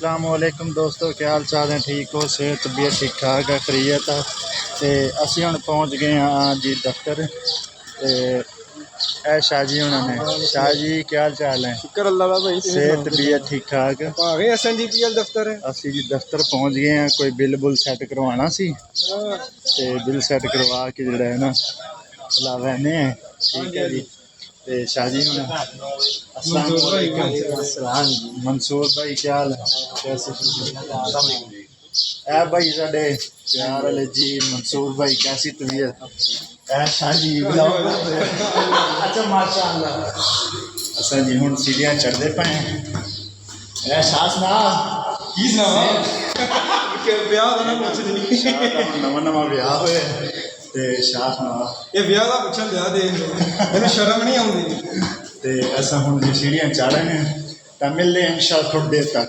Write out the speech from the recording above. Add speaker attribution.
Speaker 1: अस्सलाम वालेकुम दोस्तों, क्या हाल चाल है? ठीक हो? सेहत तबीयत ठीक ठाक है? खरीयत है? तो असी हुण पहुँच गए हाँ जी दफ्तर। तो शाह जी उन्होंने, शाह जी क्या हाल चाल है?
Speaker 2: शुक्र अल्लाह का भाई,
Speaker 1: सेहत तबीयत ठीक ठाक?
Speaker 2: आ गए SNDPL दफ्तर है।
Speaker 1: असी जी दफ्तर पहुँच गए हैं, कोई बिल बुल सैट करवाना सी ते बिल सैट करवा के जिहड़ा है ना ला लैने हैं। ठीक है जी। ते शाह जी हुण मंसूर भाई क्या हाल है? कैसे ए भाई साडे प्यार वाले जी मंसूर भाई कैसी तबीयत? ए शाह जी अच्छा माशाअल्लाह। असा जी हुण सीढ़ियां चढ़दे पे ए शाह सुना
Speaker 2: की सुनावा कि ब्याह दा ना पुछ नहीं,
Speaker 1: नवा नवा ब्याह होया ते शाह सुना
Speaker 2: ये ब्याह दा पुछन दिया दे मैंने शर्म नहीं आउंदी।
Speaker 1: ते असा हुण जी सीढ़ियां चढ़ रहे हैं, तो मिलने इंशाअल्लाह थोड़ी देर तक।